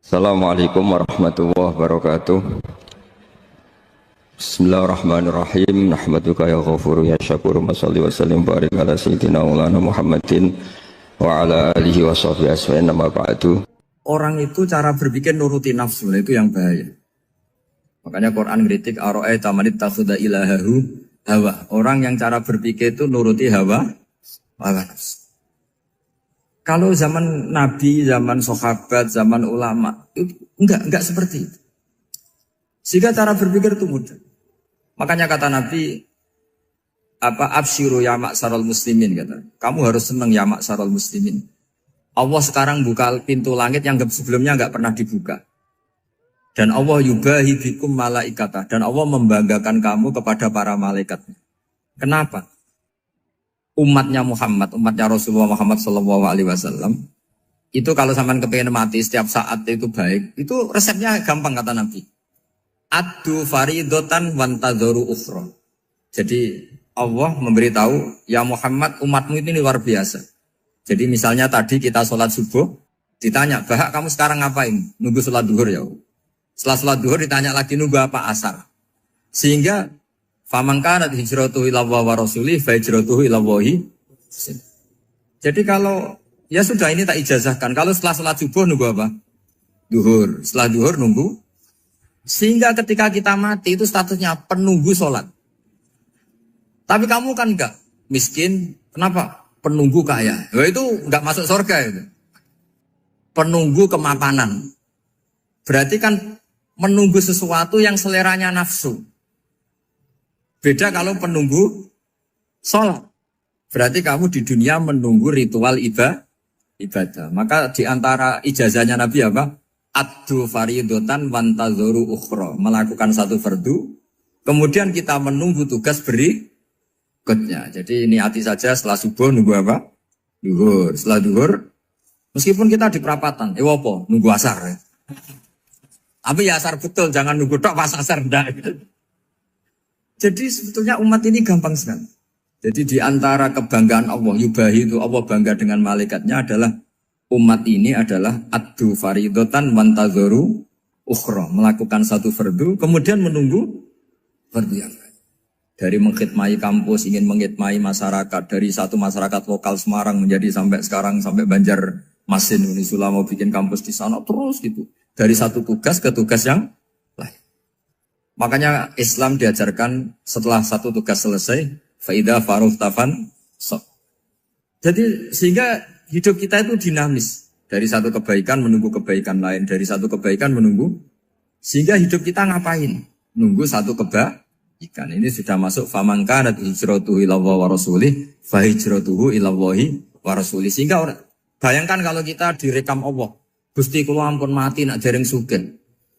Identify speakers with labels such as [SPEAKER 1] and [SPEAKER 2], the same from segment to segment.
[SPEAKER 1] Assalamualaikum warahmatullahi wabarakatuh. Bismillahirrahmanirrahim. Nahmaduka ya ghafuru ya syakuru. Masalli wa sallim barik ala sayyidina maulana Muhammadin wa ala alihi wa sahbihi asma'in nama ba'du. Orang itu cara berpikir nuruti nafsu, itu yang bahaya. Makanya Quran ngeritik ara'aita man ittakhadha ilahahu hawa. Orang yang cara berpikir itu nuruti hawa nafsu. Kalau zaman Nabi, zaman sahabat, zaman ulama, itu enggak seperti itu. Sehingga cara berpikir itu mudah. Makanya kata Nabi, absyiru ya ma'syaral muslimin, kata. Kamu harus senang ya ma'syaral muslimin. Allah sekarang buka pintu langit yang sebelumnya enggak pernah dibuka. Dan Allah yubahi bikum malaikatah. Dan Allah membanggakan kamu kepada para malaikat. Kenapa? Umatnya Muhammad, umatnya Rasulullah Muhammad SAW, itu kalau sampean kepengen mati setiap saat itu baik, itu resepnya gampang kata Nabi. Addu faridotan wantadzoru ukhra. Jadi Allah memberitahu, ya Muhammad, umatmu ini luar biasa. Jadi misalnya tadi kita sholat subuh, ditanya, Bahak kamu sekarang ngapain? Nunggu sholat duhur ya. Setelah sholat duhur ditanya lagi nunggu apa asar. Sehingga faman kanat hijratuhu ila Allah wa rasulih fa hijratuhu ila Allah. Jadi kalau ya sudah ini tak ijazahkan. Kalau setelah salat subuh nunggu apa? Duhur. Setelah duhur nunggu. Sehingga ketika kita mati itu statusnya penunggu salat. Tapi kamu kan enggak miskin. Kenapa? Penunggu kaya. Ya itu enggak masuk surga itu. Penunggu kemapanan. Berarti kan menunggu sesuatu yang seleranya nafsu. Beda kalau penunggu sholat. Berarti kamu di dunia menunggu ritual ibadah. Maka di antara ijazahnya Nabi apa? Addu faridotan wantadzoru ukhra. Melakukan satu fardu. Kemudian kita menunggu tugas berikutnya. Jadi niati saja setelah subuh nunggu apa? Duhur. Setelah duhur, meskipun kita di perapatan. Apa? Nunggu asar. Ya. Tapi ya asar betul. Jangan nunggu tok pas asar. Enggak. Jadi sebetulnya umat ini gampang sekali. Jadi di antara kebanggaan Allah, yubahi itu Allah bangga dengan malaikatnya adalah umat ini adalah addu faridotan wantadzoru ukhra. Melakukan satu fardu, kemudian menunggu fardu yang lain. Dari mengkhidmati kampus, ingin mengkhidmati masyarakat. Dari satu masyarakat lokal Semarang menjadi sampai sekarang, sampai Banjarmasin. Unisula mau bikin kampus di sana, terus gitu. Dari satu tugas ke tugas yang lain. Makanya Islam diajarkan setelah satu tugas selesai, faida faruh tafan sok. Jadi sehingga hidup kita itu dinamis. Dari satu kebaikan menunggu kebaikan lain, dari satu kebaikan menunggu. Sehingga hidup kita ngapain? Nunggu satu kebaikan. Ini sudah masuk faman kanat hijratuhu ila Allah wa rasulih, fa hijratuhu ila Allah wa rasulih. Sehingga bayangkan kalau kita direkam Allah, Gusti kula ampun mati nak dereng sugih.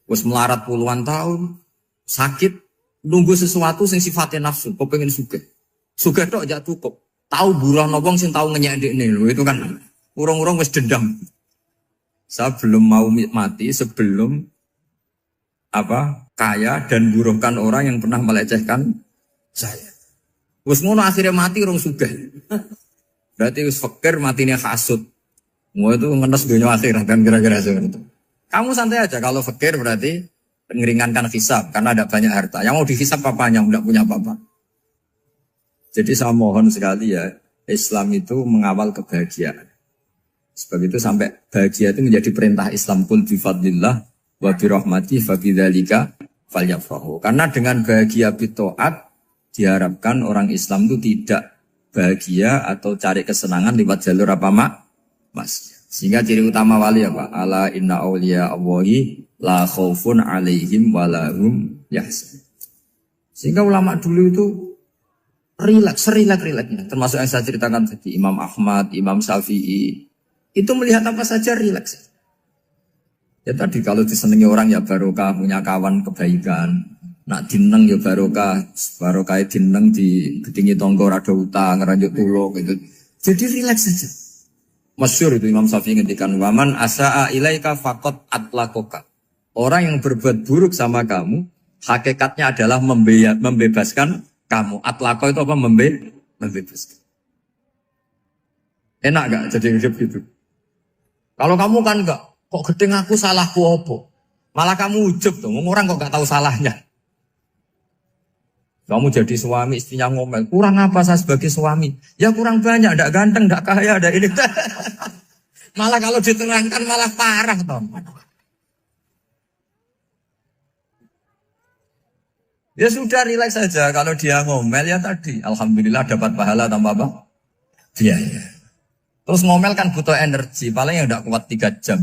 [SPEAKER 1] Wis melarat puluhan tahun. Sakit, nunggu sesuatu sing sifatnya nafsu, kok pengen sugih. Sugih tok aja cukup. Tahu buruh wong sing tahu ngenyekne lho, itu kan urung-urung wis dendam. Saya belum mau mati sebelum kaya dan buruhkan orang yang pernah melecehkan saya. Wis ngono akhirnya mati urung sugih. Berarti wis fakir matine hasud. Mau itu ngenes dunia akhirat kan kira-kira seperti itu. Kamu santai aja kalau fakir berarti meringankan hisab karena ada banyak harta. Yang mau dihisab papanya tidak punya apa-apa. Jadi saya mohon sekali ya, Islam itu mengawal kebahagiaan. Sebab itu sampai bahagia itu menjadi perintah Islam, qul bi fadlillah wa bi rahmatihi fa bidzalika falyafrahu. Karena dengan bahagia bi taat diharapkan orang Islam itu tidak bahagia atau cari kesenangan lewat jalur mas. Sehingga ciri utama wali apa? Ala inna awliya Allahi la khaufun alaihim walahum yahzanun. Sehingga ulama dulu itu rileks-rileksnya. Termasuk yang saya ceritakan tadi, Imam Ahmad, Imam Syafi'i. Itu melihat apa saja rileks. Ya tadi kalau disenangi orang ya barokah, punya kawan kebaikan. Nak dineng ya barokah dineng di gedingi tonggo rada utang, ranjuk tulung gitu. Jadi rileks saja. Masyhur itu Imam Syafi'i ngendikan waman asaa ilaika faqat atlakoka. Orang yang berbuat buruk sama kamu, hakikatnya adalah membebaskan kamu. Atlako itu apa? Membebaskan. Enak gak jadi hidup gitu? Kalau kamu kan enggak,
[SPEAKER 2] Kok gedeng aku salahku apa? Malah kamu ujub tuh, orang kok gak tahu salahnya. Kamu jadi suami, istrinya ngomel, kurang apa saya sebagai suami? Ya kurang banyak, ndak ganteng, ndak kaya, ndak ini. Malah kalau diterangkan malah parah toh. Ya sudah rileks saja, kalau dia ngomel ya tadi, alhamdulillah dapat pahala tanpa apa? Biaya. Terus ngomel kan butuh energi, paling yang ndak kuat 3 jam.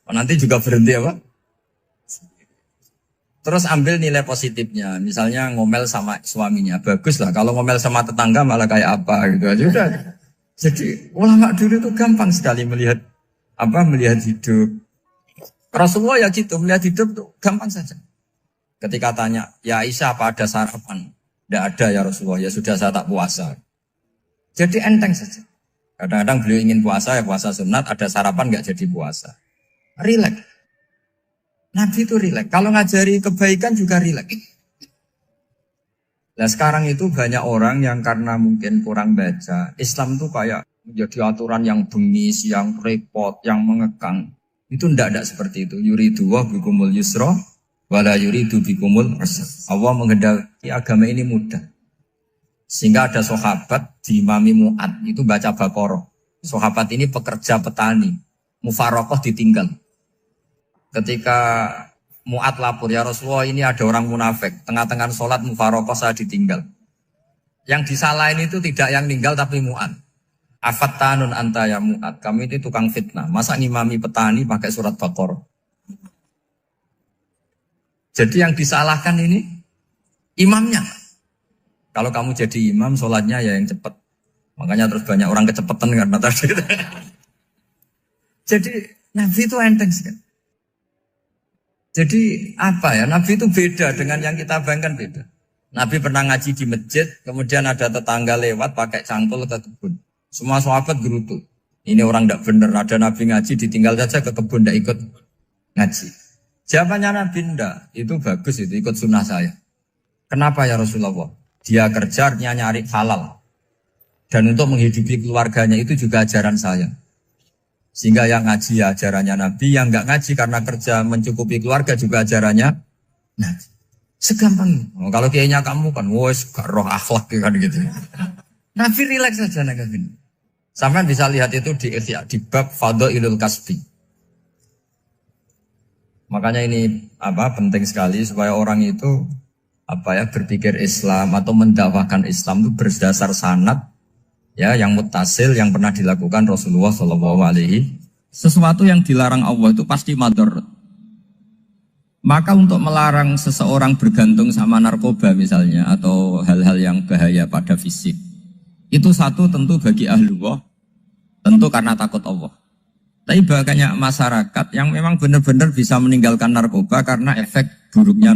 [SPEAKER 2] Nanti juga berhenti apa? Terus ambil nilai positifnya, misalnya ngomel sama suaminya, bagus lah. Kalau ngomel sama tetangga malah kayak apa gitu aja udah. Jadi ulama dulu itu gampang sekali melihat hidup. Rasulullah ya gitu, melihat hidup tuh gampang saja. Ketika tanya, ya Aisyah apa ada sarapan? Tidak ada ya Rasulullah, ya sudah saya tak puasa. Jadi enteng saja. Kadang-kadang beliau ingin puasa, ya puasa sunat, ada sarapan nggak jadi puasa. Rileks. Nabi itu rileks. Kalau ngajari kebaikan juga rileks. Nah sekarang itu banyak orang yang karena mungkin kurang baca. Islam itu kayak menjadi aturan yang bengis, yang repot, yang mengekang. Itu tidak seperti itu. Yuridu wa bikumul yusra, wala yuridu bikumul usra. Allah menghendaki agama ini mudah. Sehingga ada sahabat di Imami Mu'ad itu baca Baqarah. Sahabat ini pekerja petani. Mufarokoh ditinggal. Ketika Mu'ad lapor, ya Rasulullah ini ada orang munafik. Tengah-tengah sholat mufarokoh saya ditinggal. Yang disalahin itu tidak yang tinggal tapi Mu'ad. Afattanun anta ya Mu'ad. Kami itu tukang fitnah. Masa ngimami petani pakai surat Baqarah. Jadi yang disalahkan ini imamnya. Kalau kamu jadi imam sholatnya ya yang cepat. Makanya terus banyak orang kecepatan karena tadi. Jadi Nabi itu enteng sekali. Jadi apa ya, Nabi itu beda dengan yang kita bayangkan beda. Nabi pernah ngaji di masjid, kemudian ada tetangga lewat pakai cangkul ke kebun. Semua sahabat gerutu. Ini orang tidak benar, ada Nabi ngaji ditinggal saja ke kebun, tidak ikut ngaji. Jawabannya Nabi tidak, itu bagus itu ikut sunnah saya. Kenapa ya Rasulullah? Dia kerjanya nyari halal. Dan untuk menghidupi keluarganya itu juga ajaran saya. Sehingga yang ngaji ya ajarannya Nabi, yang nggak ngaji karena kerja mencukupi keluarga juga ajarannya Nabi. Segampang. Oh, kalau kayaknya kamu kan, wes gak roh akhlak kan gitu. Nabi rileks saja Nabi. Sampai bisa lihat itu di bab Fadhailul Kasbi. Makanya ini penting sekali supaya orang itu berpikir Islam atau mendakwakan Islam itu berdasar sanad. Ya, yang muttasil yang pernah dilakukan Rasulullah SAW. Sesuatu yang dilarang Allah itu pasti madharat. Maka untuk melarang seseorang bergantung sama narkoba misalnya atau hal-hal yang bahaya pada fisik, itu satu tentu bagi ahlullah, tentu karena takut Allah. Tapi banyak masyarakat yang memang benar-benar bisa meninggalkan narkoba karena efek buruknya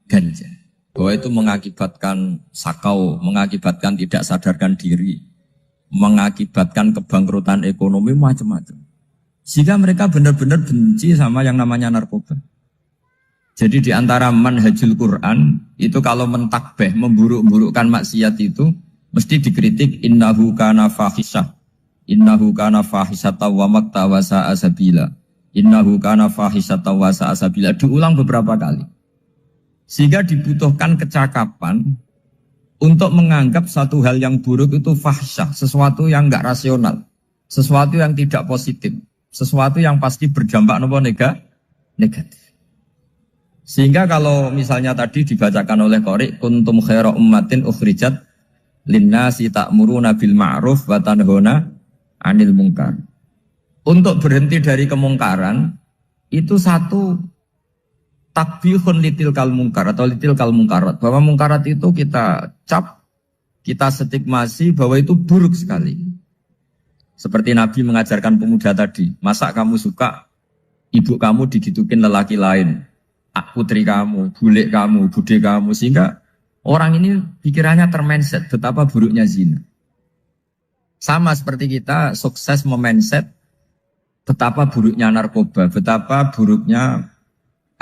[SPEAKER 2] ganja. Bahwa itu mengakibatkan sakau, mengakibatkan tidak sadarkan diri, mengakibatkan kebangkrutan ekonomi macam-macam. Sehingga mereka benar-benar benci sama yang namanya narkoba. Jadi di antara manhajul Quran itu kalau mentakbih, memburuk-burukkan maksiat itu mesti dikritik innahu kana fahisyah. Innahu kana fahisyata wa makta wa sa'a sabila. Innahu kana fahisyata wa sa'a sabila. Diulang beberapa kali. Sehingga dibutuhkan kecakapan untuk menganggap satu hal yang buruk itu fahsyah, sesuatu yang enggak rasional, sesuatu yang tidak positif, sesuatu yang pasti berdampak negatif. Sehingga kalau misalnya tadi dibacakan oleh Qori, kuntum khaira ummatin ukhrijat linnasi ta'muruna bil ma'ruf wa tanhauna 'anil munkar. Untuk berhenti dari kemungkaran itu satu takbihun litil kal mungkar atau litil kal mungkarat, bahwa mungkarat itu kita cap, kita stigmasi bahwa itu buruk sekali. Seperti Nabi mengajarkan pemuda tadi, masa kamu suka ibu kamu digitukin lelaki lain, putri kamu, bule kamu, bude kamu, sehingga orang ini pikirannya termindset betapa buruknya zina. Sama seperti kita sukses memindset betapa buruknya narkoba, betapa buruknya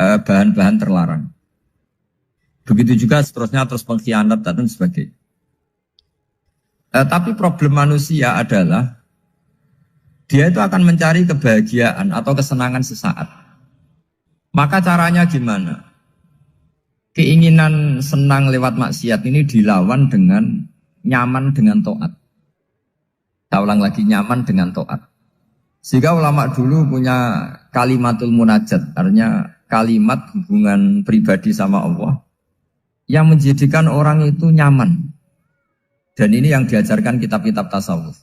[SPEAKER 2] bahan-bahan terlarang. Begitu juga seterusnya, terus pengkhianat dan sebagainya. Tapi problem manusia adalah Dia itu akan mencari kebahagiaan atau kesenangan sesaat. Maka caranya gimana? Keinginan senang lewat maksiat ini dilawan dengan nyaman dengan taat. Saya ulang lagi, nyaman dengan taat. Sehingga ulama dulu punya kalimatul munajat, artinya kalimat hubungan pribadi sama Allah yang menjadikan orang itu nyaman. Dan ini yang diajarkan kitab-kitab tasawuf.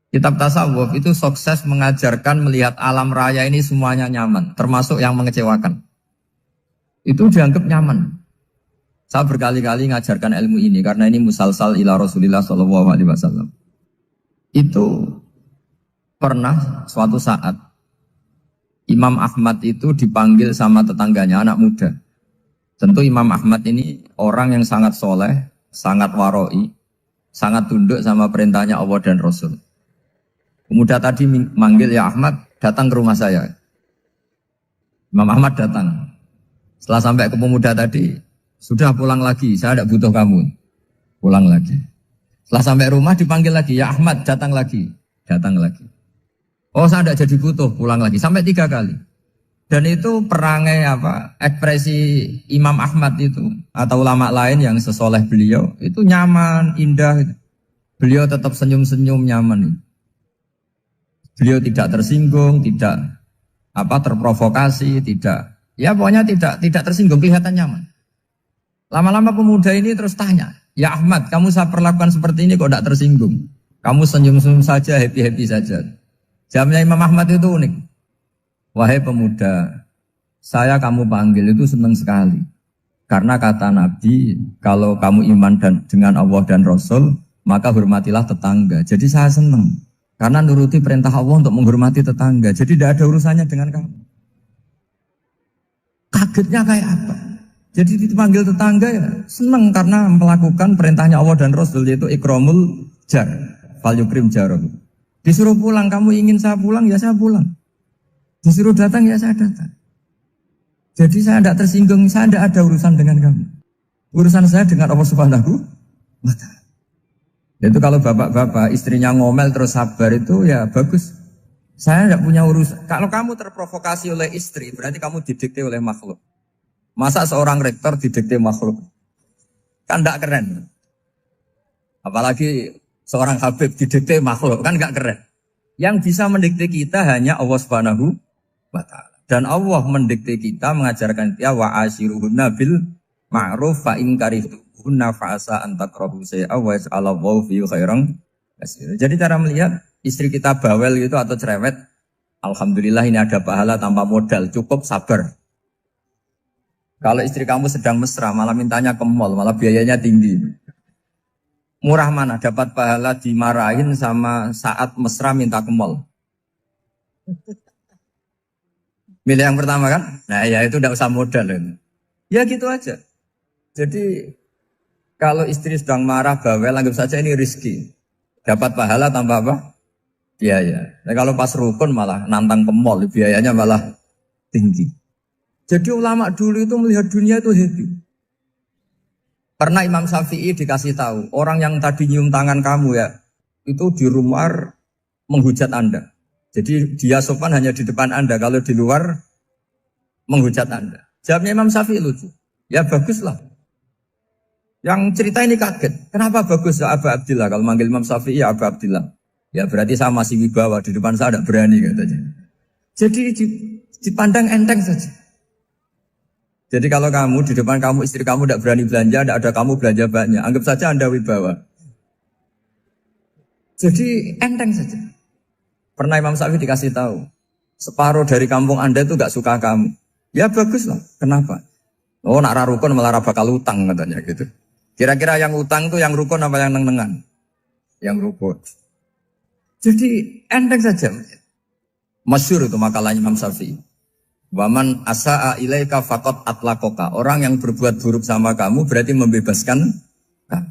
[SPEAKER 2] Kitab tasawuf itu sukses mengajarkan melihat alam raya ini semuanya nyaman, termasuk yang mengecewakan. Itu dianggap nyaman. Saya berkali-kali mengajarkan ilmu ini karena ini musalsal ila Rasulillah SAW. Itu pernah suatu saat Imam Ahmad itu dipanggil sama tetangganya, anak muda. Tentu Imam Ahmad ini orang yang sangat soleh, sangat waroi, sangat tunduk sama perintahnya Allah dan Rasul. Pemuda tadi manggil, ya Ahmad, datang ke rumah saya. Imam Ahmad datang. Setelah sampai ke pemuda tadi, sudah pulang lagi, saya tidak butuh kamu. Pulang lagi. Setelah sampai rumah dipanggil lagi, ya Ahmad, datang lagi. Datang lagi. Oh, saya tidak jadi butuh, pulang lagi. Sampai 3 kali. Dan itu perangai ekspresi Imam Ahmad itu atau ulama lain yang sesoleh beliau itu nyaman, indah. Beliau tetap senyum-senyum nyaman. Beliau tidak tersinggung, tidak terprovokasi, tidak. Ya pokoknya tidak tersinggung, kelihatan nyaman. Lama-lama pemuda ini terus tanya, ya Ahmad, kamu saya perlakukan seperti ini kok tidak tersinggung? Kamu senyum-senyum saja, happy-happy saja. Jawabnya Imam Ahmad itu unik. Wahai pemuda, saya kamu panggil itu senang sekali. Karena kata Nabi, kalau kamu iman dengan Allah dan Rasul, maka hormatilah tetangga. Jadi saya senang. Karena nuruti perintah Allah untuk menghormati tetangga. Jadi tidak ada urusannya dengan kamu. Kagetnya kayak apa? Jadi dipanggil tetangga ya senang karena melakukan perintahnya Allah dan Rasul, yaitu ikramul jar, fal yukrim jarum. Disuruh pulang, kamu ingin saya pulang, ya saya pulang. Disuruh datang, ya saya datang. Jadi saya tidak tersinggung, saya tidak ada urusan dengan kamu. Urusan saya dengan Allah Subhanahu wa Ta'ala. Itu kalau bapak-bapak istrinya ngomel terus sabar itu ya bagus. Saya tidak punya urusan. Kalau kamu terprovokasi oleh istri, berarti kamu didikte oleh makhluk. Masa seorang rektor didikte makhluk? Kan tidak keren. Apalagi seorang Habib didikte makhluk, kan tidak keren. Yang bisa mendikte kita hanya Allah Subhanahu wa Ta'ala. Dan Allah mendikte kita, mengajarkan kita wa ashiruhunna bil ma'ruf fa in karihtuhunna fa'asa an takrahu shay'an wa yaj'alallahu fi khairan katsira. Jadi cara melihat istri kita bawel gitu atau cerewet, alhamdulillah ini ada pahala tanpa modal, cukup sabar. Kalau istri kamu sedang mesra, malah mintanya ke mall, malah biayanya tinggi. Murah mana dapat pahala dimarahin sama saat mesra minta ke mall? Milih yang pertama kan? Nah ya itu tidak usah modal. Ya gitu aja. Jadi kalau istri sedang marah, bawel, anggap saja ini rezeki. Dapat pahala tanpa apa? Biaya. Nah, kalau pas rukun malah nantang ke mall, biayanya malah tinggi. Jadi ulama dulu itu melihat dunia itu happy. Pernah Imam Syafi'i dikasih tahu, orang yang tadi nyium tangan kamu ya, itu di rumah menghujat Anda. Jadi dia sopan hanya di depan Anda, kalau di luar menghujat Anda. Jawabnya Imam Syafi'i lucu. Ya baguslah. Yang cerita ini kaget. Kenapa bagus ya Aba Abdillah? Kalau manggil Imam Syafi'i ya Aba Abdillah. Ya berarti saya masih wibawa, di depan saya tidak berani katanya. Jadi dipandang enteng saja. Jadi kalau kamu di depan kamu istri kamu tidak berani belanja, tidak ada kamu belanja banyak, anggap saja Anda wibawa. Jadi enteng saja. Pernah Imam Syafi'i dikasih tahu, separuh dari kampung Anda itu gak suka kamu. Ya bagus lah. Kenapa? Oh nak rukun malah bakal utang katanya gitu. Kira-kira yang utang itu yang rukun apa yang neng-nengan? Yang rukun. Jadi enteng saja. Masyhur itu makalahnya Imam Syafi'i. Waman asa'a ilaika faqad atlaqaka. Orang yang berbuat buruk sama kamu berarti membebaskan kamu.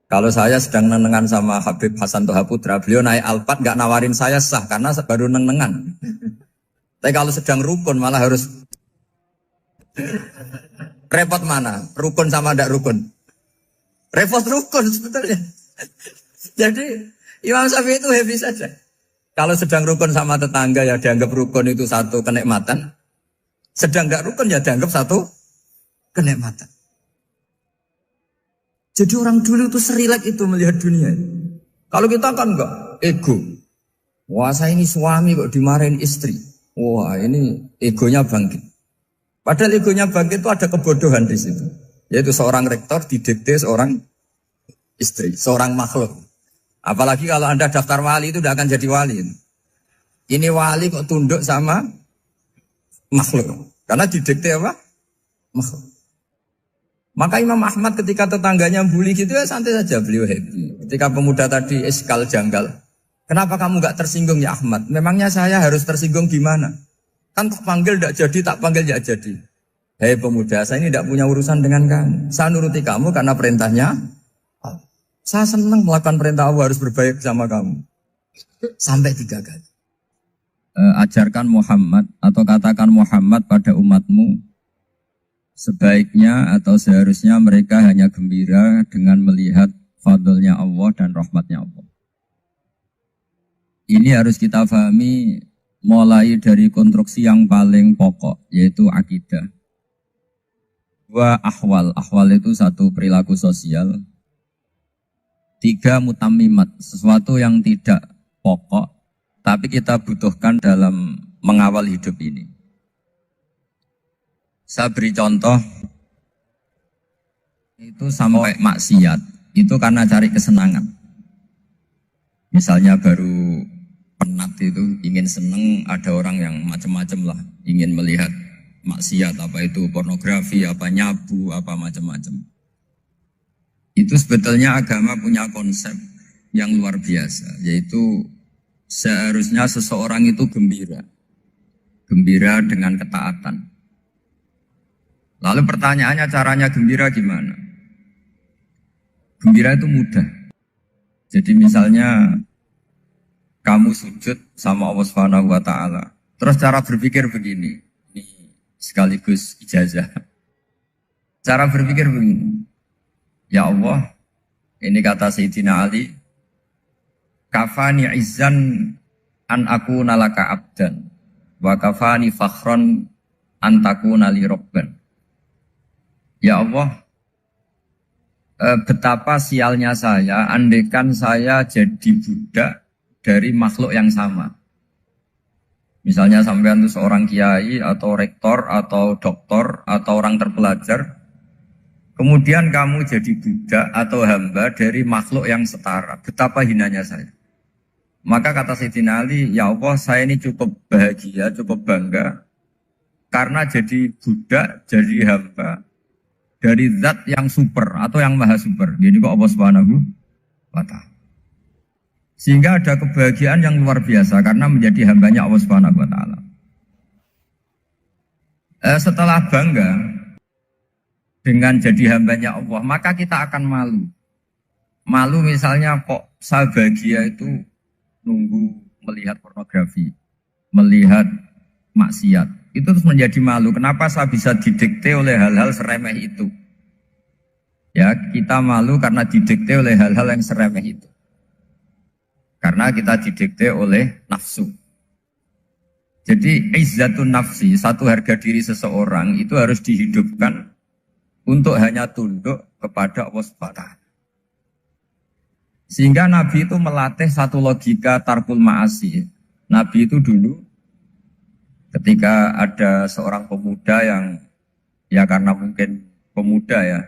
[SPEAKER 2] Kalau saya sedang nenengan sama Habib Hasan Toha Putra, beliau naik Alphard gak nawarin saya sah karena baru nenengan. Tapi kalau sedang rukun malah harus repot mana? Rukun sama ndak rukun? Repot rukun sebetulnya. Jadi Imam Syafi'i itu happy saja. Kalau sedang rukun sama tetangga ya dianggap rukun itu satu kenikmatan. Sedang nggak rukun ya dianggap satu kenikmatan. Jadi orang dulu itu serilek itu melihat dunia. Kalau kita kan enggak, ego. Wah saya ini suami kok dimarahin istri. Wah ini egonya bangkit. Padahal egonya bangkit itu ada kebodohan di situ. Yaitu seorang rektor didikte seorang istri, seorang makhluk. Apalagi kalau Anda daftar wali itu tidak akan jadi wali. Ini wali kok tunduk sama makhluk. Karena didikte apa? Makhluk. Maka Imam Ahmad ketika tetangganya bully gitu ya santai saja, beliau happy. Ketika pemuda tadi eskal janggal. Kenapa kamu gak tersinggung ya Ahmad? Memangnya saya harus tersinggung gimana? Kan tak panggil tidak jadi, tak panggil tidak jadi. Hei pemuda, saya ini tidak punya urusan dengan kamu. Saya nuruti kamu karena perintahnya. Saya senang melakukan perintah Allah, harus berbaik sama kamu. Sampai 3 kali. Ajarkan Muhammad atau katakan Muhammad pada umatmu. Sebaiknya atau seharusnya mereka hanya gembira dengan melihat fadlnya Allah dan rahmatnya Allah. Ini harus kita pahami mulai dari konstruksi yang paling pokok, yaitu akidah. 2 ahwal. Ahwal itu 1 perilaku sosial. 3 mutammimat, sesuatu yang tidak pokok, tapi kita butuhkan dalam mengawal hidup ini. Saya beri contoh, itu sampai maksiat, itu karena cari kesenangan. Misalnya baru penat itu, ingin seneng, ada orang yang macam-macam lah, ingin melihat maksiat, apa itu pornografi, apa nyabu, apa macam-macam. Itu sebetulnya agama punya konsep yang luar biasa, yaitu seharusnya seseorang itu gembira. Gembira dengan ketaatan. Lalu pertanyaannya caranya gembira gimana? Gembira itu mudah. Jadi misalnya kamu sujud sama Allah Subhanahu wa taala. Terus cara berpikir begini. Ini sekaligus ijazah. Cara berpikir begini. Ya Allah, ini kata Sayyidina Ali, kafani izzan an aku nalaka abdan, wa kafani fakhron an takuna li robban. Ya Allah, betapa sialnya saya, andaikan saya jadi budak dari makhluk yang sama. Misalnya sampean itu seorang kiai atau rektor atau doktor atau orang terpelajar, kemudian kamu jadi budak atau hamba dari makhluk yang setara. Betapa hinanya saya. Maka kata Sayyidina Ali, ya Allah saya ini cukup bahagia, cukup bangga. Karena jadi budak, jadi hamba dari zat yang super atau yang maha super. Jadi kok Allah Subhanahu wa ta'ala. Sehingga ada kebahagiaan yang luar biasa karena menjadi hambanya Allah Subhanahu wa ta'ala. Setelah bangga dengan jadi hambanya Allah, maka kita akan malu. Malu misalnya kok saya bahagia itu nunggu melihat pornografi, melihat maksiat. Itu terus menjadi malu. Kenapa saya bisa didikte oleh hal-hal seremeh itu? Ya, kita malu karena didikte oleh hal-hal yang seremeh itu. Karena kita didikte oleh nafsu. Jadi izzatun nafsi, satu harga diri seseorang itu harus dihidupkan untuk hanya tunduk kepada Allah Subhanahu wa ta'ala. Sehingga Nabi itu melatih satu logika tarkul ma'asi. Nabi itu dulu ketika ada seorang pemuda yang ya karena mungkin pemuda ya,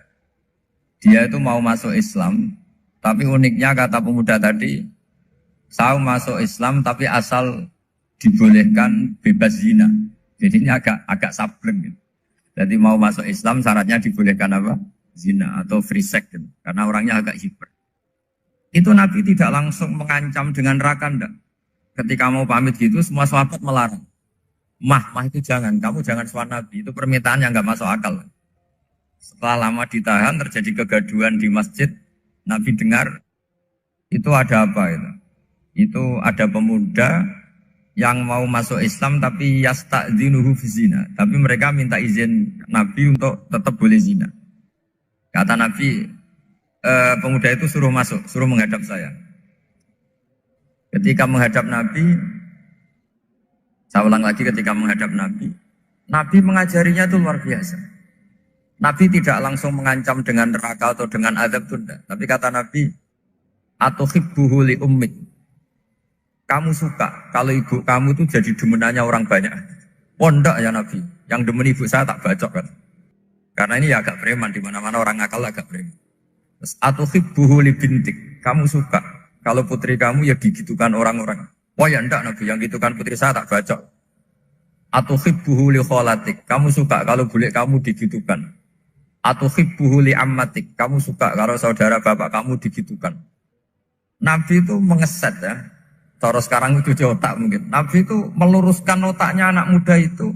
[SPEAKER 2] dia itu mau masuk Islam, tapi uniknya kata pemuda tadi, saya masuk Islam tapi asal dibolehkan bebas zina. Jadi ini agak sableng gitu. Jadi mau masuk Islam syaratnya dibolehkan apa? Zina atau free sex gitu. Karena orangnya agak hiper. Itu Nabi tidak langsung mengancam dengan neraka enggak. Ketika mau pamit gitu semua sahabat melarang. Mah itu jangan, kamu jangan suan Nabi. Itu permintaan yang enggak masuk akal. Setelah lama ditahan terjadi kegaduhan di masjid, Nabi dengar itu ada apa itu? Itu ada pemuda yang mau masuk Islam tapi yasta'dzinuhu fi zina. Tapi mereka minta izin Nabi untuk tetap boleh zina. Kata Nabi, pemuda itu suruh masuk, suruh menghadap saya. Ketika menghadap Nabi, saya ulang lagi ketika menghadap Nabi, Nabi mengajarinya itu luar biasa. Nabi tidak langsung mengancam dengan neraka atau dengan azab tunda. Tapi kata Nabi, atuhibbuhu li ummik. Kamu suka kalau ibu kamu itu jadi demenannya orang banyak. Oh enggak ya Nabi, yang demen ibu saya tak bacok kan. Karena ini ya agak preman, di mana-mana orang akal agak preman. Terus atuhibbuhu li bintik. Kamu suka kalau putri kamu ya digitukan orang-orang. Oh ya enggak Nabi, yang gitukan putri saya tak bacok. Atuhibbuhu li kholatik. Kamu suka kalau bule kamu digitukan. Atuhibbuhu li ammatik. Kamu suka kalau saudara bapak kamu digitukan. Nabi itu mengeset ya. Cara sekarang itu di otak mungkin. Nabi itu meluruskan otaknya anak muda itu.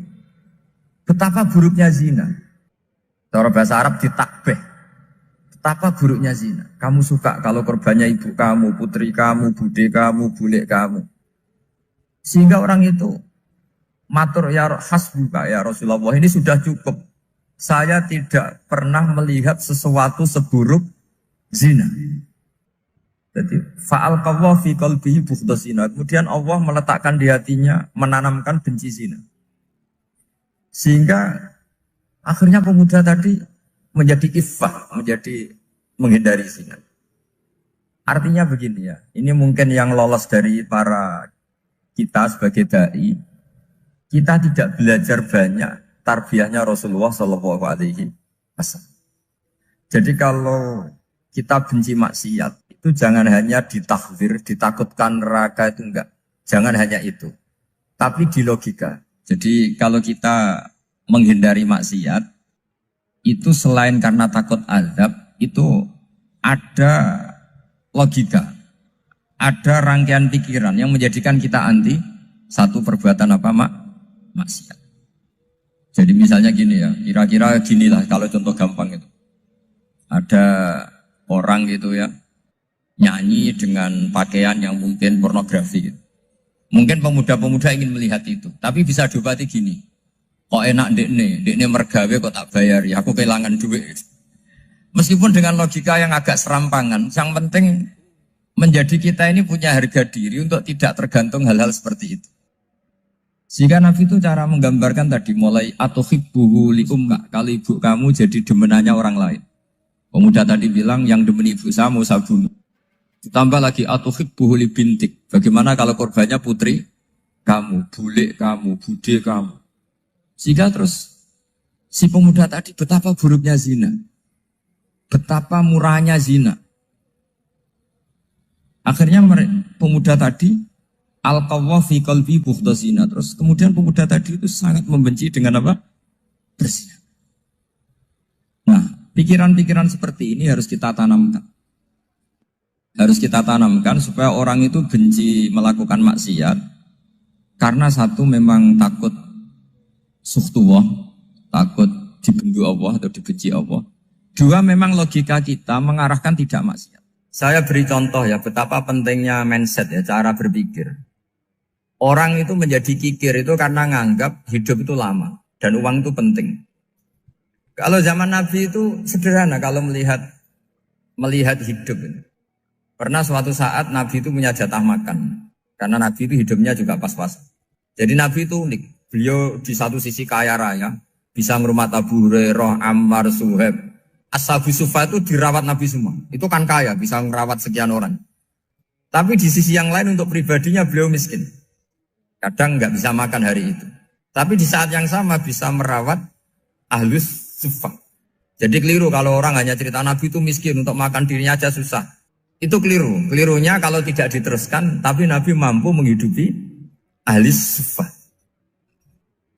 [SPEAKER 2] Betapa buruknya zina. Cara bahasa Arab ditakbih. Betapa buruknya zina. Kamu suka kalau korbannya ibu kamu, putri kamu, bude kamu, bule kamu. Sehingga orang itu matur ya hasbuka ya Rasulullah, ini sudah cukup. Saya tidak pernah melihat sesuatu seburuk zina. Jadi fa'alqallahu fi qalbihi bughdha zina. Kemudian Allah meletakkan di hatinya, menanamkan benci zina. Sehingga akhirnya pemuda tadi menjadi iffah, menjadi menghindari zina. Artinya begini ya, ini mungkin yang lolos dari para kita sebagai dai, kita tidak belajar banyak tarbiyahnya Rasulullah Shallallahu Alaihi Wasallam. Jadi kalau kita benci maksiat, itu jangan hanya ditahzir, ditakutkan neraka itu enggak. Jangan hanya itu. Tapi di logika. Jadi kalau kita menghindari maksiat, itu selain karena takut azab, itu ada logika. Ada rangkaian pikiran yang menjadikan kita anti satu perbuatan apa maksiat. Jadi misalnya gini ya, kira-kira ginilah kalau contoh gampang itu. Ada orang gitu ya, nyanyi dengan pakaian yang mungkin pornografi gitu. Mungkin pemuda-pemuda ingin melihat itu, tapi bisa diobati gini. Kok enak dekne mergawe kok tak bayar, ya aku kehilangan duit. Meskipun dengan logika yang agak serampangan, yang penting menjadi kita ini punya harga diri untuk tidak tergantung hal-hal seperti itu. Sehingga Nabi itu cara menggambarkan tadi mulai atuhibbuhu li ummik, kalau ibu kamu jadi demenannya orang lain. Pemuda tadi bilang yang demen ibu saya mau saya bunuh. Ditambah lagi atuhibbuhu li bintik. Bagaimana kalau korbannya putri kamu, bule kamu, bude kamu. Sehingga terus si pemuda tadi betapa buruknya zina. Betapa murahnya zina. Akhirnya pemuda tadi alqawwa fi qalbi bughdha zina. Terus kemudian pemuda tadi itu sangat membenci dengan apa? Berzina. Nah, pikiran-pikiran seperti ini harus kita tanamkan. Harus kita tanamkan supaya orang itu benci melakukan maksiat. Karena satu memang takut suhtullah, takut dibendu Allah atau dibenci Allah. Dua memang logika kita mengarahkan tidak maksiat. Saya beri contoh ya betapa pentingnya mindset ya, cara berpikir. Orang itu menjadi kikir itu karena nganggap hidup itu lama dan uang itu penting. Kalau zaman Nabi itu sederhana kalau melihat hidup. Pernah suatu saat Nabi itu punya jatah makan. Karena Nabi itu hidupnya juga pas-pasan. Jadi Nabi itu unik. Beliau di satu sisi kaya raya, bisa ngurmat Abu Hurairah, Ammar, Suhaib. Ashabu Sufa itu dirawat Nabi semua. Itu kan kaya, bisa merawat sekian orang. Tapi di sisi yang lain untuk pribadinya beliau miskin. Kadang nggak bisa makan hari itu. Tapi di saat yang sama bisa merawat Ahlus Sufa. Jadi keliru kalau orang hanya cerita Nabi itu miskin, untuk makan dirinya aja susah. Itu keliru. Kelirunya kalau tidak diteruskan, tapi Nabi mampu menghidupi Ahlus Sufa.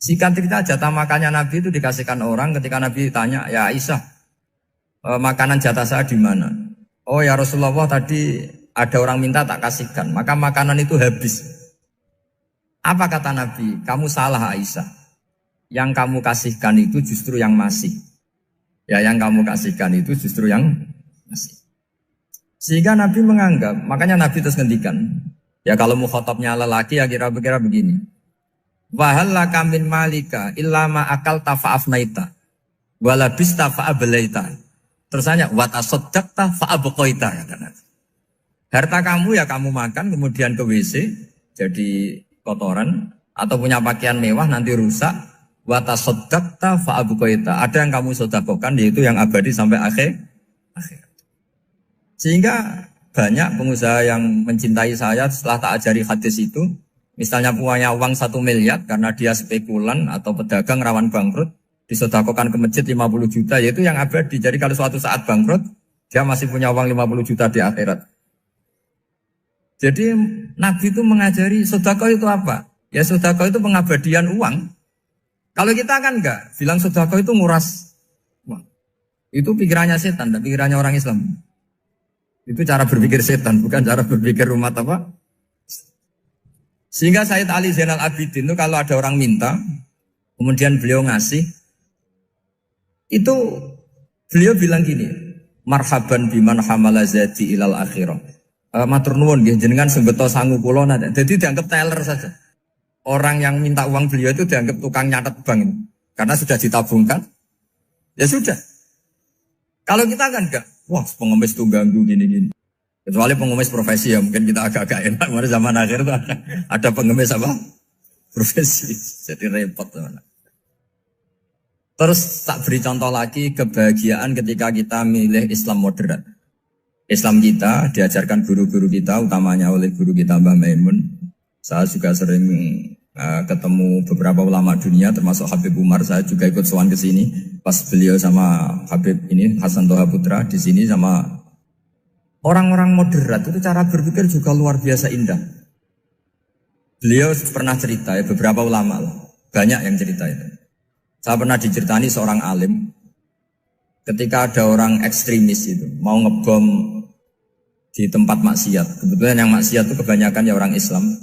[SPEAKER 2] Singkat cerita jatah makannya Nabi itu dikasihkan orang ketika Nabi tanya, ya Aisyah, makanan jatah saya di mana? Oh ya Rasulullah, tadi ada orang minta tak kasihkan, maka makanan itu habis. Apa kata Nabi? Kamu salah Aisyah. Yang kamu kasihkan itu justru yang masih. Ya yang kamu kasihkan itu justru yang masih. Sehingga Nabi menganggap, makanya Nabi terus ngendikan. Ya kalau mukhatabnya lelaki ya kira-kira begini. Wahallaka min malika illa ma akalta fa'afnaita walabista fa'ablaita. Tersanya watasaddaqta fa'abqaita kata Nabi. Harta kamu ya kamu makan, kemudian ke WC, jadi kotoran, atau punya pakaian mewah nanti rusak. Wa tasaddaqta fa abqaita. Ada yang kamu sedekahkan, yaitu yang abadi sampai akhir. Sehingga banyak pengusaha yang mencintai saya setelah tak ajari hadis itu, misalnya punya uang 1 miliar karena dia spekulan atau pedagang rawan bangkrut, disedekahkan ke masjid 50 juta, yaitu yang abadi. Jadi kalau suatu saat bangkrut, dia masih punya uang 50 juta di akhirat. Jadi Nabi itu mengajari sedekah itu apa? Ya sedekah itu pengabadian uang. Kalau kita kan enggak, bilang sedekah itu nguras uang. Itu pikirannya setan, dan pikirannya orang Islam. Itu cara berpikir setan, bukan cara berpikir umat apa? Sehingga Sayyid Ali Zainal Abidin itu kalau ada orang minta, kemudian beliau ngasih, itu beliau bilang gini, marhaban biman hamala zati ilal akhirah. Matur nuwun nggih jenengan sembeto sangu kula nate. Jadi dianggap teller saja. Orang yang minta uang beliau itu dianggap tukang nyatet bank ini. Karena sudah ditabungkan. Ya sudah. Kalau kita kan enggak, wah pengemis tuh ganggu gini-gini. Kecuali pengemis profesi ya, mungkin kita agak-agak enak. Mari zaman akhir tuh ada pengemis apa? Profesi. Jadi repot teman. Terus tak beri contoh lagi kebahagiaan ketika kita milih Islam moderat. Islam kita diajarkan guru-guru kita, utamanya oleh guru kita Mbah Maimun. Saya juga sering ketemu beberapa ulama dunia, termasuk Habib Umar. Saya juga ikut sowan ke sini pas beliau sama Habib ini Hasan Toha Putra di sini sama orang-orang moderat. Itu cara berpikir juga luar biasa indah. Beliau pernah cerita ya, beberapa ulama lah, banyak yang cerita itu. Saya pernah diceritani seorang alim ketika ada orang ekstremis itu mau ngebom di tempat maksiat. Kebetulan yang maksiat itu kebanyakan ya orang Islam.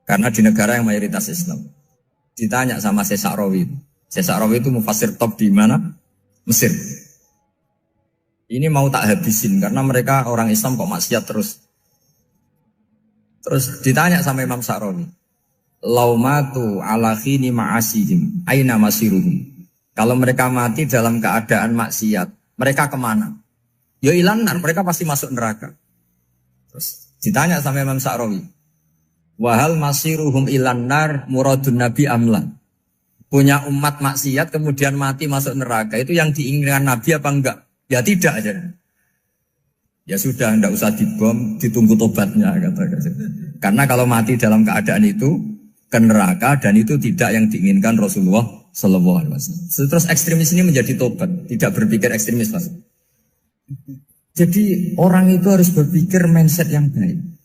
[SPEAKER 2] Karena di negara yang mayoritas Islam. Ditanya sama Syekh Sa'rawi. Syekh Sa'rawi itu mufassir top di mana? Mesir. Ini mau tak habisin karena mereka orang Islam kok maksiat terus. Terus ditanya sama Imam Sa'rawi. Laumatu ala khini ma'asihim aina masiruhum. Kalau mereka mati dalam keadaan maksiat, mereka kemana? Ya ilanar, mereka pasti masuk neraka. Terus ditanya sama Imam Sa'rawi. Wahal masiruhum ilanar muradun nabi amlan. Punya umat maksiat kemudian mati masuk neraka. Itu yang diinginkan Nabi apa enggak? Ya tidak aja. Ya sudah, enggak usah dibom, ditunggu tobatnya kata. Karena kalau mati dalam keadaan itu ke neraka dan itu tidak yang diinginkan Rasulullah Sallallahu Alaihi Wasallam. Terus ekstremis ini menjadi tobat, tidak berpikir ekstremis mas. Jadi orang itu harus berpikir mindset yang baik.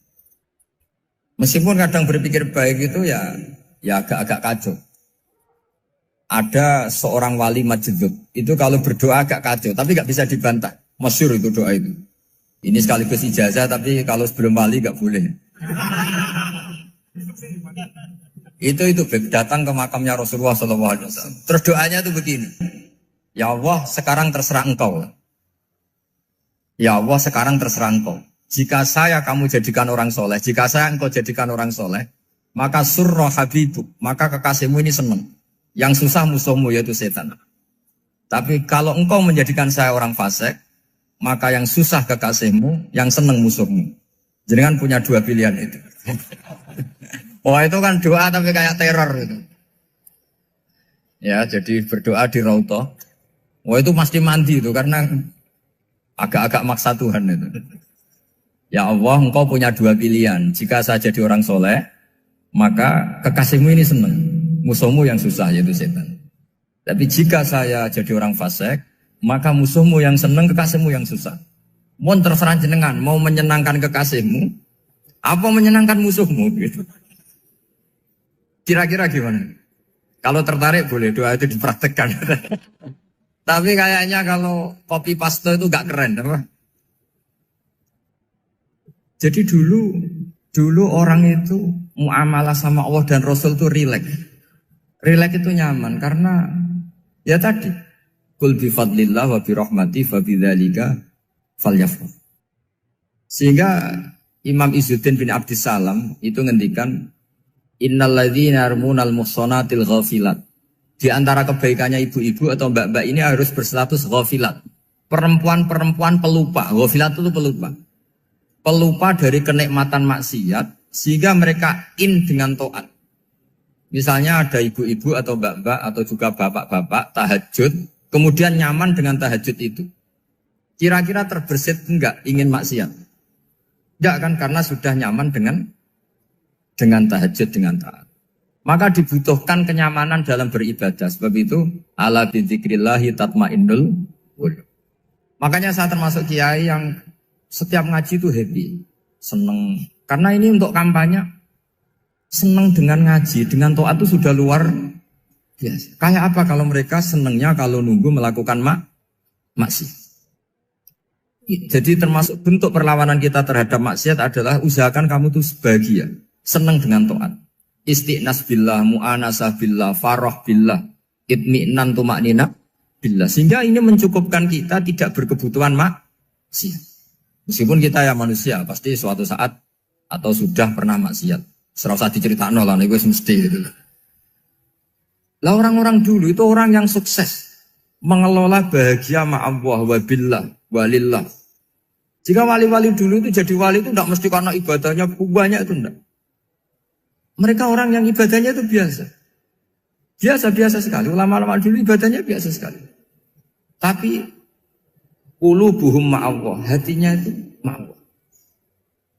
[SPEAKER 2] Meskipun kadang berpikir baik itu ya agak-agak kacau. Ada seorang wali majdud, itu kalau berdoa agak kacau, tapi gak bisa dibantah. Masyhur itu doa itu. Ini sekaligus ijazah, tapi kalau sebelum wali gak boleh. Itu datang ke makamnya Rasulullah SAW. Terus doanya itu begini. Ya Allah, sekarang terserah engkau. Ya Allah, sekarang terserah engkau. Jika saya kamu jadikan orang soleh, jika saya engkau jadikan orang soleh, maka surra habibuk, maka kekasihmu ini senang. Yang susah musuhmu yaitu setan. Tapi kalau engkau menjadikan saya orang fasik, maka yang susah kekasihmu, yang senang musuhmu. Jangan punya dua pilihan itu. Wah itu kan doa tapi kayak teror itu. Ya jadi berdoa di Raudhah. Wah itu mesti mandi itu karena agak-agak maksa Tuhan itu. Ya Allah, engkau punya dua pilihan. Jika saya jadi orang soleh, maka kekasihmu ini senang. Musuhmu yang susah, yaitu setan. Tapi jika saya jadi orang fasik, maka musuhmu yang senang, kekasihmu yang susah. Mohon terserah jenengan, mau menyenangkan kekasihmu, apa menyenangkan musuhmu? Gitu. Kira-kira gimana? Kalau tertarik boleh doa itu dipraktekkan. Tapi kayaknya kalau copy paste itu gak keren, apa? Jadi dulu orang itu muamalah sama Allah dan Rasul itu rileks. Rileks itu nyaman karena ya tadi qul bi fadlillah wa bi rahmati fa bidzalika falyafrah. Sehingga Imam Izzuddin bin Abdissalam itu ngendikan innalladzina yarmunal muhsanatil ghafilat. Di antara kebaikannya ibu-ibu atau mbak-mbak ini harus berstatus ghafilat. Perempuan-perempuan pelupa. Ghafilat itu pelupa. pelupa dari kenikmatan maksiat sehingga mereka in dengan taat. Misalnya ada ibu-ibu atau mbak-mbak atau juga bapak-bapak tahajud, kemudian nyaman dengan tahajud itu. Kira-kira terbersit enggak ingin maksiat? Enggak kan, karena sudah nyaman dengan tahajud, dengan taat. Maka dibutuhkan kenyamanan dalam beribadah. Sebab itu ala bidzikrillahi tatmainnul qulub. Makanya saya termasuk kiai yang setiap ngaji itu happy, seneng. Karena ini untuk kampanye, seneng dengan ngaji, dengan taat itu sudah luar biasa. Kayak apa kalau mereka senengnya kalau nunggu melakukan maksiat. Jadi termasuk bentuk perlawanan kita terhadap maksiat adalah usahakan kamu tuh bahagia, seneng dengan taat. Istiqnas billah, mu'anasah billah, farah billah, itmi'nan tumaknina billah. Sehingga ini mencukupkan kita tidak berkebutuhan maksiat. Meskipun kita ya manusia, pasti suatu saat atau sudah pernah maksiat. Serasa diceritakan lah, itu mesti gitu. Lah orang-orang dulu itu orang yang sukses mengelola bahagia ma'allah wa billah walillah. Jika wali-wali dulu itu jadi wali itu tidak mesti karena ibadahnya banyak, itu tidak. Mereka orang yang ibadahnya itu biasa. Biasa-biasa sekali. Ulama-ulama dulu ibadahnya biasa sekali. Tapi qulubuhum ma'allah, hatinya itu ma'allah.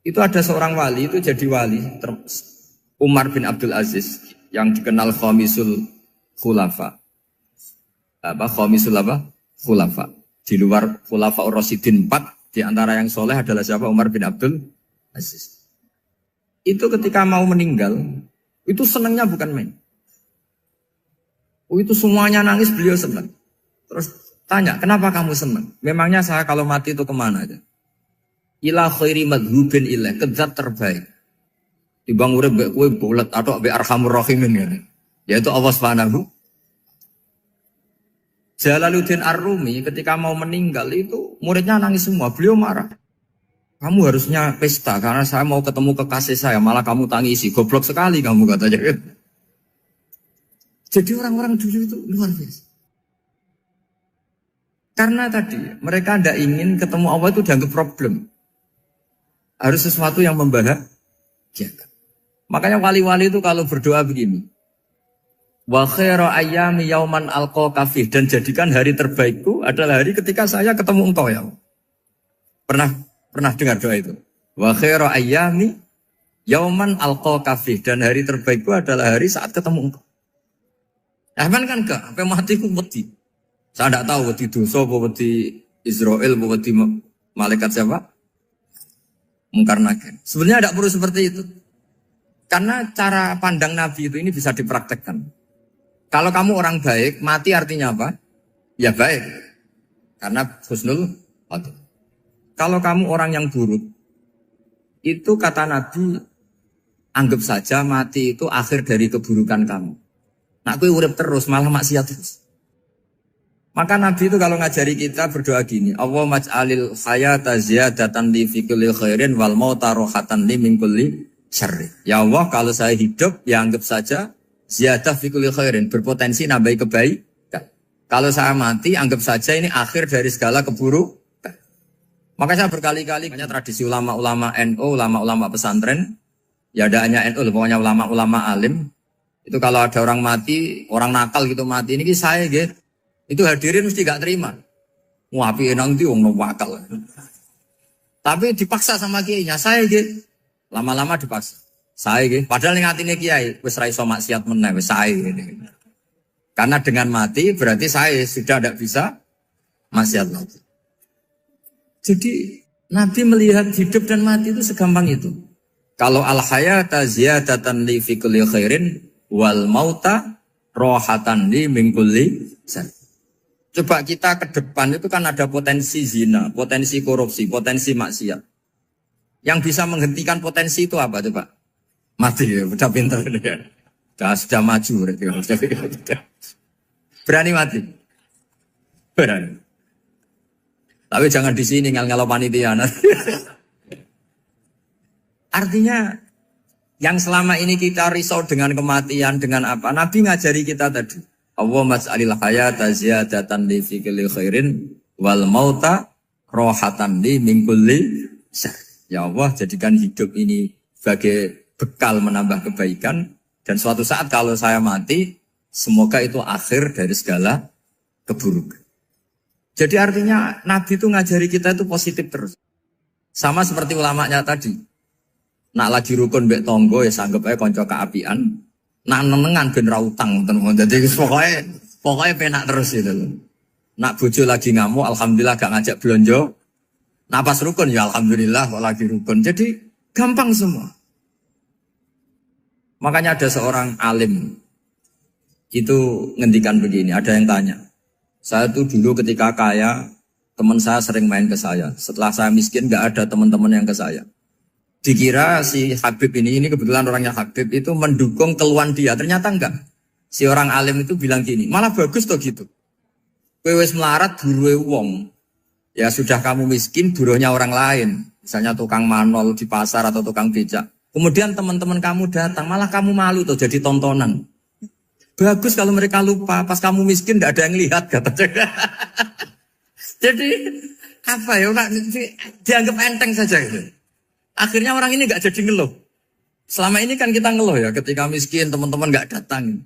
[SPEAKER 2] Itu ada seorang wali, itu jadi wali, Umar bin Abdul Aziz, yang dikenal khamisul khulafa. Khamisul khulafa. Di luar khulafa Rasyidin 4, di antara yang soleh adalah siapa? Umar bin Abdul Aziz. Itu ketika mau meninggal, itu senangnya bukan main. Itu semuanya nangis, beliau senang. Terus tanya, kenapa kamu senang? Memangnya saya kalau mati itu kemana aja? Ila khairi madhubin ilah, ke zat terbaik. Dibang urip mbek kowe bulet atau mbek arhamur rahimin ya. Yaitu Allah Subhanahu. Jalaluddin Ar-Rumi ketika mau meninggal itu muridnya nangis semua, beliau marah. Kamu harusnya pesta karena saya mau ketemu kekasih saya, malah kamu tangisi, goblok sekali kamu katanya. Jadi orang-orang dulu itu luar biasa. Karena tadi mereka tidak ingin ketemu Allah itu dianggap problem. Harus sesuatu yang membahagiakan. Makanya wali-wali itu kalau berdoa begini. Wa khairu ayyami yauman alqa fih, dan jadikan hari terbaikku adalah hari ketika saya ketemu engkau ya. Pernah dengar doa itu? Wa khairu ayyami yauman alqa fih, dan hari terbaikku adalah hari saat ketemu engkau. Aman kan enggak? Sampai mati ku wedi. Saya tidak tahu wedi dosa apa wedi Israel apa wedi malaikat siapa? Mungkar Nakir. Sebenarnya tidak perlu seperti itu. Karena cara pandang Nabi itu ini bisa dipraktekkan. Kalau kamu orang baik, mati artinya apa? Ya baik. Karena husnul khotimah. Kalau kamu orang yang buruk, itu kata Nabi, anggap saja mati itu akhir dari keburukan kamu. Nah, aku urip terus, malah maksiat terus. Maka Nabi itu kalau ngajari kita berdoa gini, Allah maj'alil hayata ziyadatan li fi kulli khairin wal mauta rohatan li min kulli syarri. Ya Allah, kalau saya hidup, ya anggap saja ziyadah fi kulli khairin, berpotensi nambahi kebaikan. Kalau saya mati, anggap saja ini akhir dari segala keburukan. Maka saya berkali-kali, banyak tradisi ulama-ulama NU, ulama-ulama pesantren, ya ada hanya NU, pokoknya ulama-ulama alim. Itu kalau ada orang mati, orang nakal gitu mati, ini saya gitu. Itu hadirin mesti gak terima. Wapi nanti wong wakal. Tapi dipaksa sama kiainya, saya gitu. Lama-lama dipaksa. Saya gitu. Padahal yang ngatine kiai, wis ra iso maksiat meneh, wis saya gitu. Karena dengan mati berarti saya sudah tidak bisa maksiat lagi. Jadi Nabi melihat hidup dan mati itu segampang itu. Kalau al-hayata ziyadatan li fi kulli khairin wal mauta rohatan li min kulli syarr. Coba kita ke depan itu kan ada potensi zina, potensi korupsi, potensi maksiat. Yang bisa menghentikan potensi itu apa coba? Mati ya, udah pintar ya. Sudah maju berani mati. Berani. Tapi jangan di sini ngel-ngelo panitia. Artinya yang selama ini kita risau dengan kematian, dengan apa? Nabi ngajari kita tadi. Allah mas'alil hayata ziyadatan li fi kulli khairin wal mauta rohatan li min kulli syarr. Ya Allah, jadikan hidup ini sebagai bekal menambah kebaikan. Dan suatu saat kalau saya mati, semoga itu akhir dari segala keburukan. Jadi artinya Nabi itu ngajari kita itu positif terus. Sama seperti ulamanya tadi. Nak lagi rukun mbek tonggo ya sanggep ae kanca keapian. Nak nenengan ben ra utang tenan. Jadi pokoknya penak terus itu. Nak bojo lagi ngamuk, alhamdulillah gak ngajak belanja. Nak pas rukun ya alhamdulillah kok lagi rukun. Jadi gampang semua. Makanya ada seorang alim itu ngendikan begini, ada yang tanya. Saya tuh dulu ketika kaya, teman saya sering main ke saya. Setelah saya miskin gak ada teman-teman yang ke saya. Dikira si Habib ini kebetulan orangnya Habib itu mendukung keluhan dia. Ternyata enggak. Si orang alim itu bilang gini, malah bagus toh gitu. Kowe wis melarat buruhe wong. Ya sudah kamu miskin, buruhnya orang lain. Misalnya tukang manol di pasar atau tukang becak. Kemudian teman-teman kamu datang, malah kamu malu tuh jadi tontonan. Bagus kalau mereka lupa, pas kamu miskin tidak ada yang lihat katanya. Jadi apa ya, dianggap enteng saja gitu. Akhirnya orang ini nggak jadi ngeluh. Selama ini kan kita ngeluh ya, ketika miskin teman-teman nggak datang.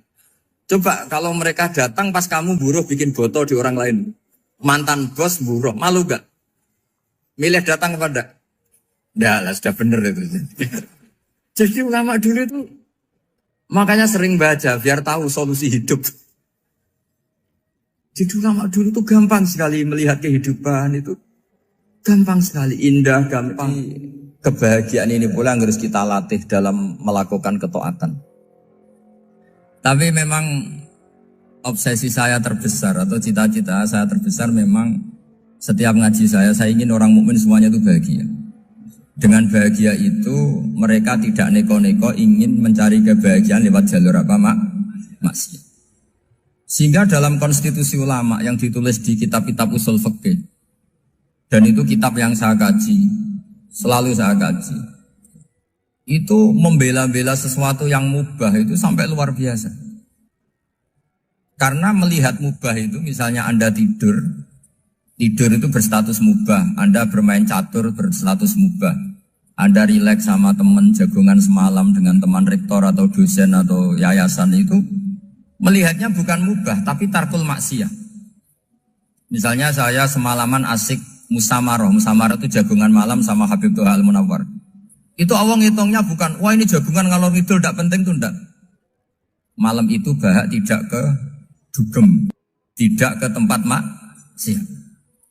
[SPEAKER 2] Coba kalau mereka datang pas kamu buruh bikin botol di orang lain. Mantan bos buruh, malu gak? Milih datang kepada? Dah lah, sudah bener itu. Jadi ulama dulu itu makanya sering baca biar tahu solusi hidup. Jadi ulama dulu itu gampang sekali melihat kehidupan itu. Gampang sekali, indah, gampang. Kebahagiaan ini pula yang harus kita latih dalam melakukan ketaatan. Tapi memang obsesi saya terbesar atau cita-cita saya terbesar memang setiap ngaji saya ingin orang mukmin semuanya itu bahagia. Dengan bahagia itu mereka tidak neko-neko ingin mencari kebahagiaan lewat jalur apa maksiat. Sehingga dalam konstitusi ulama yang ditulis di kitab-kitab usul fikih dan itu kitab yang saya kaji, selalu saya kaji. Itu membela-bela sesuatu yang mubah itu sampai luar biasa. Karena melihat mubah itu, misalnya Anda tidur itu berstatus mubah. Anda bermain catur berstatus mubah. Anda rileks sama teman jagongan semalam dengan teman rektor atau dosen atau yayasan itu, melihatnya bukan mubah, tapi tarkul maksiyah. Misalnya saya semalaman asik musamaroh itu jagongan malam sama Habib Toha Al-Munawwar. Itu awang hitungnya bukan, wah ini jagongan kalau tidur tidak penting tuh enggak. Malam itu bahak tidak ke dugem, tidak ke tempat maksiat.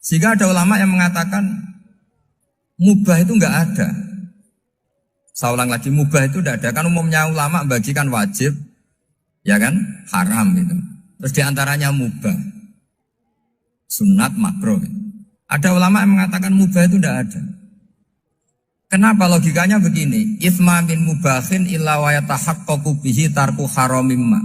[SPEAKER 2] Sehingga ada ulama yang mengatakan mubah itu enggak ada. Saya ulang lagi, mubah itu tidak ada. Kan umumnya ulama bagikan wajib, ya kan, haram gitu. Terus diantaranya mubah, sunat, makruh. Ada ulama yang mengatakan mubah itu tidak ada. Kenapa? Logikanya begini, itsma min mubahin illa wa yatahaqqaqu bihi tarku haramimma.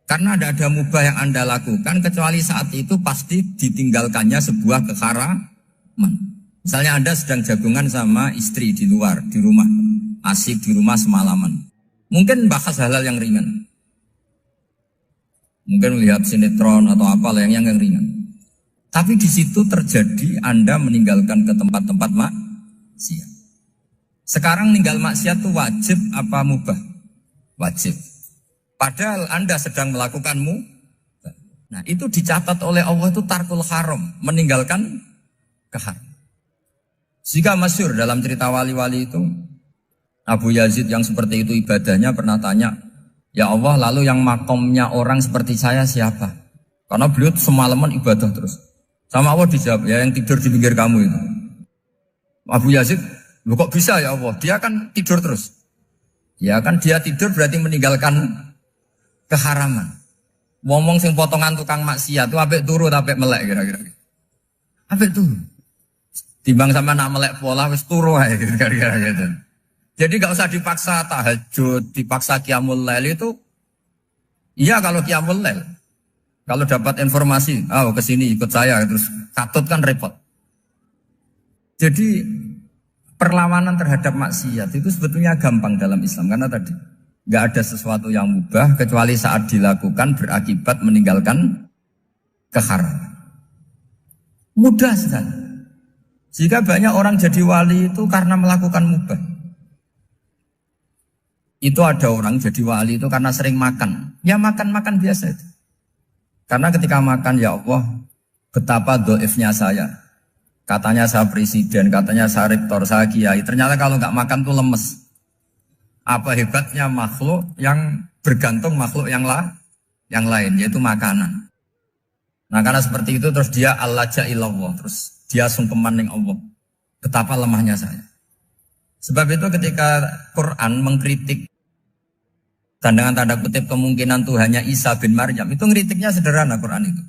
[SPEAKER 2] Karena ada mubah yang Anda lakukan kecuali saat itu pasti ditinggalkannya sebuah keharaman. Misalnya Anda sedang jagungan sama istri di luar, di rumah, asik di rumah semalaman. Mungkin bahas hal-hal yang ringan. Mungkin melihat sinetron atau apa yang ringan. Tapi di situ terjadi Anda meninggalkan ke tempat-tempat maksiat. Sekarang ninggal maksiat itu wajib apa mubah? Wajib. Padahal Anda sedang melakukanmu. Nah itu dicatat oleh Allah itu tarkul haram, meninggalkan keharam. Jika masyhur dalam cerita wali-wali itu, Abu Yazid yang seperti itu ibadahnya pernah tanya, ya Allah lalu yang makomnya orang seperti saya siapa? Karena beliau semalaman ibadah terus. Sama Allah dijawab, ya yang tidur di pinggir kamu itu. Abu Yazid, lu kok bisa ya Allah? Dia kan tidur terus. Ya kan dia tidur berarti meninggalkan keharaman. Ngomong sing potongan tukang maksiat itu apik turu apik melek kira-kira. Apik turu. Timbang sama nak melek pola wis turu ae kira-kira gitu. Jadi gak usah dipaksa tahajud, dipaksa qiyamul lail itu. Iya kalau qiyamul lail. Kalau dapat informasi, kesini ikut saya terus katut kan repot. Jadi perlawanan terhadap maksiat itu sebetulnya gampang dalam Islam karena tadi nggak ada sesuatu yang mubah kecuali saat dilakukan berakibat meninggalkan keharaman. Mudah sekali. Jika banyak orang jadi wali itu karena melakukan mubah. Itu ada orang jadi wali itu karena sering makan. Ya makan-makan biasa itu. Karena ketika makan, ya Allah, betapa doifnya saya. Katanya saya presiden, katanya saya rektor, saya kiai. Ternyata kalau nggak makan tuh lemes. Apa hebatnya makhluk yang bergantung makhluk yang lain, yaitu makanan. Nah karena seperti itu terus dia al-laja ilallah, terus dia sungkeman ning Allah. Betapa lemahnya saya. Sebab itu ketika Quran mengkritik dan dengan tanda kutip kemungkinan Tuhannya Isa bin Maryam, itu ngeritiknya sederhana Quran itu.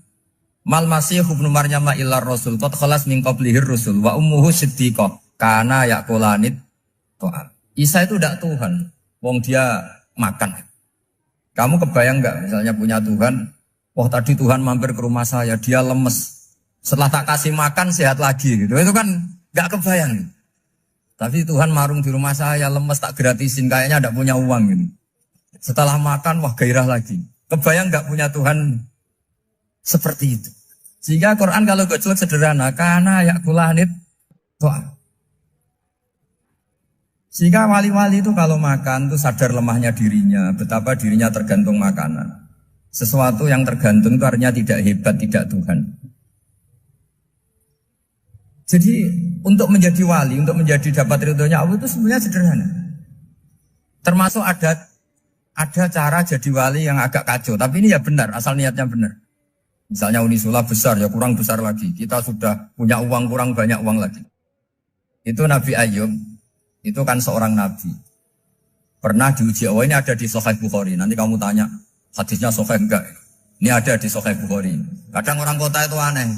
[SPEAKER 2] Mal masih ibnu Maryam illa rasul qad khalas min qablihi rusul wa ummuhu siddiqah kana yaqulanit ta'am. Isa itu tidak Tuhan, wong dia makan. Kamu kebayang nggak misalnya punya Tuhan, wah tadi Tuhan mampir ke rumah saya, dia lemes. Setelah tak kasih makan sehat lagi gitu. Itu kan nggak kebayang. Gitu. Tapi Tuhan marung di rumah saya, lemes tak gratisin, kayaknya tidak punya uang gitu. Setelah makan, wah gairah lagi. Kebayang nggak punya Tuhan seperti itu. Sehingga Quran kalau gojlok sederhana, karena yaqulanit ta'am. Sehingga wali-wali itu kalau makan itu sadar lemahnya dirinya, betapa dirinya tergantung makanan. Sesuatu yang tergantung itu artinya tidak hebat, tidak Tuhan. Jadi untuk menjadi wali, untuk menjadi dapat ridhonya Allah itu sebenarnya sederhana. Termasuk ada cara jadi wali yang agak kacau, tapi ini ya benar, asal niatnya benar. Misalnya Unisula besar, ya kurang besar lagi. Kita sudah punya uang, kurang banyak uang lagi. Itu Nabi Ayub. Itu kan seorang nabi. Pernah diuji, oh ini ada di Sahih Bukhari. Nanti kamu tanya, hadisnya Sahih enggak? Ini ada di Sahih Bukhari. Kadang orang kota itu aneh.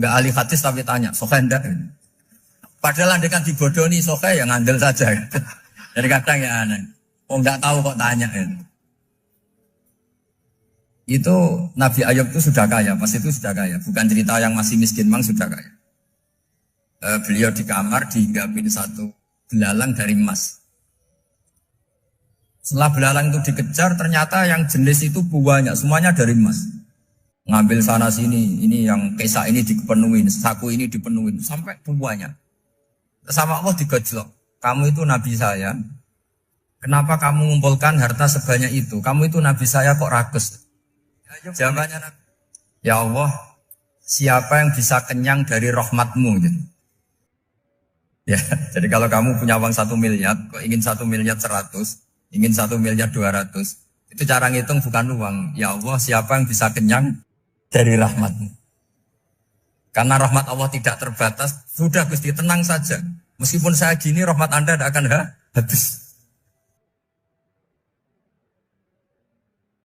[SPEAKER 2] Enggak ahli hadis tapi tanya, Sahih enggak? Padahal andai kan dibodohi Sahih, ya ngandel saja. Jadi kadang ya aneh. Oh enggak tahu kok tanya. Itu Nabi Ayub itu sudah kaya, pas itu sudah kaya. Bukan cerita yang masih miskin, memang sudah kaya. Beliau di kamar dihinggapin satu belalang dari emas. Setelah belalang itu dikejar, ternyata yang jenis itu buahnya semuanya dari emas. Ngambil sana sini, ini yang kesak ini dipenuhin, saku ini dipenuhin, sampai buahnya. Sama Allah digojlok. Kamu itu nabi saya. Kenapa kamu mengumpulkan harta sebanyak itu? Kamu itu nabi saya kok rakus? Jawabannya, ya Allah, siapa yang bisa kenyang dari rahmatmu? Gitu. Ya, jadi kalau kamu punya uang 1 miliar, kok ingin 1 miliar 100, ingin 1 miliar 200, itu cara ngitung bukan uang. Ya Allah, siapa yang bisa kenyang dari rahmatmu? Karena rahmat Allah tidak terbatas, sudah Gusti tenang saja. Meskipun saya gini, rahmat Anda tidak akan habis.